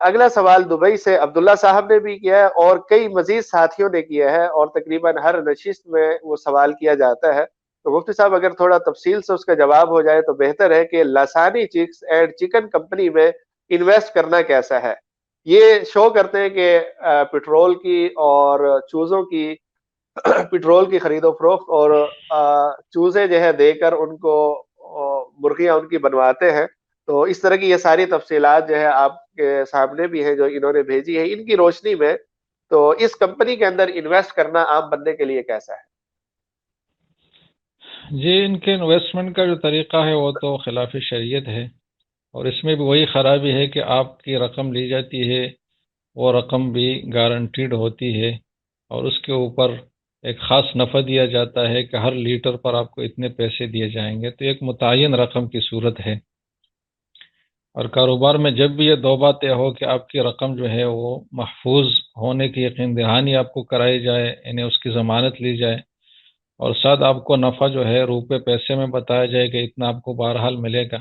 اگلا سوال دبئی سے عبداللہ صاحب نے بھی کیا ہے اور کئی مزید ساتھیوں نے کیا ہے، اور تقریباً ہر نشست میں وہ سوال کیا جاتا ہے، تو مفتی صاحب اگر تھوڑا تفصیل سے اس کا جواب ہو جائے تو بہتر ہے کہ لاسانی چکس اینڈ چکن کمپنی میں انویسٹ کرنا کیسا ہے؟ یہ شو کرتے ہیں کہ پٹرول کی اور چوزوں کی پٹرول کی خرید و فروخت، اور چوزے جو ہے دے کر ان کو مرغیاں ان کی بنواتے ہیں، تو اس طرح کی یہ ساری تفصیلات جو ہے آپ کے سامنے بھی ہیں جو انہوں نے بھیجی ہے، ان کی روشنی میں تو اس کمپنی کے اندر انویسٹ کرنا عام بندے کے لیے کیسا ہے؟ جی، ان کے انویسٹمنٹ کا جو طریقہ ہے وہ تو خلاف شریعت ہے، اور اس میں بھی وہی خرابی ہے کہ آپ کی رقم لی جاتی ہے، وہ رقم بھی گارنٹیڈ ہوتی ہے، اور اس کے اوپر ایک خاص نفع دیا جاتا ہے کہ ہر لیٹر پر آپ کو اتنے پیسے دیے جائیں گے، تو ایک متعین رقم کی صورت ہے۔ اور کاروبار میں جب بھی یہ دو باتیں ہو کہ آپ کی رقم جو ہے وہ محفوظ ہونے کی یقین دہانی آپ کو کرائی جائے، یعنی اس کی ضمانت لی جائے، اور ساتھ آپ کو نفع جو ہے روپے پیسے میں بتایا جائے کہ اتنا آپ کو بہرحال ملے گا،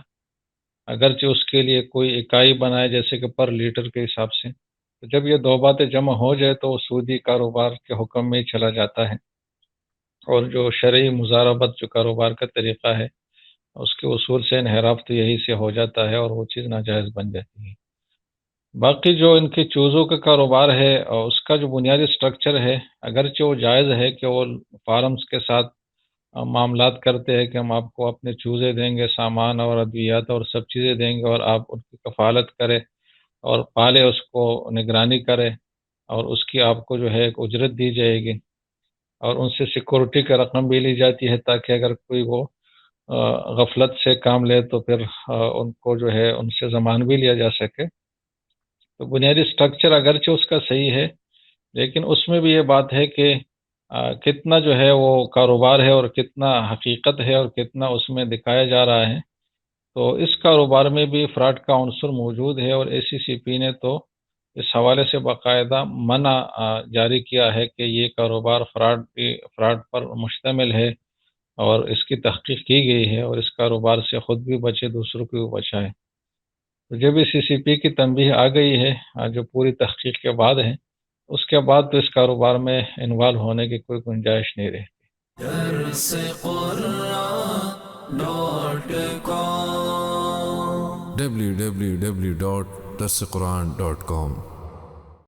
اگرچہ اس کے لیے کوئی اکائی بنائے جیسے کہ پر لیٹر کے حساب سے، تو جب یہ دو باتیں جمع ہو جائے تو وہ سودی کاروبار کے حکم میں ہی چلا جاتا ہے، اور جو شرعی مضاربت جو کاروبار کا طریقہ ہے اس کے اصول سے انحراف تو یہی سے ہو جاتا ہے، اور وہ چیز ناجائز بن جاتی ہے۔ باقی جو ان کی چوزوں کا کاروبار ہے اور اس کا جو بنیادی سٹرکچر ہے، اگرچہ وہ جائز ہے کہ وہ فارمز کے ساتھ معاملات کرتے ہیں کہ ہم آپ کو اپنے چوزے دیں گے، سامان اور ادویات اور سب چیزیں دیں گے، اور آپ ان کی کفالت کریں اور پالے، اس کو نگرانی کریں، اور اس کی آپ کو جو ہے ایک اجرت دی جائے گی، اور ان سے سیکورٹی کا رقم بھی لی جاتی ہے تاکہ اگر کوئی وہ غفلت سے کام لے تو پھر ان کو جو ہے ان سے ضمان بھی لیا جا سکے۔ تو بنیادی سٹرکچر اگرچہ اس کا صحیح ہے، لیکن اس میں بھی یہ بات ہے کہ کتنا جو ہے وہ کاروبار ہے اور کتنا حقیقت ہے اور کتنا اس میں دکھایا جا رہا ہے، تو اس کاروبار میں بھی فراڈ کا عنصر موجود ہے، اور ACCP نے تو اس حوالے سے باقاعدہ منع جاری کیا ہے کہ یہ کاروبار فراڈ پر مشتمل ہے، اور اس کی تحقیق کی گئی ہے، اور اس کاروبار سے خود بھی بچے دوسروں کو بھی بچائے۔ تو جب CCP کی تنبیہ آ گئی ہے جو پوری تحقیق کے بعد ہے، اس کے بعد تو اس کاروبار میں انوالو ہونے کی کوئی گنجائش نہیں رہتی۔ www.darsequran.com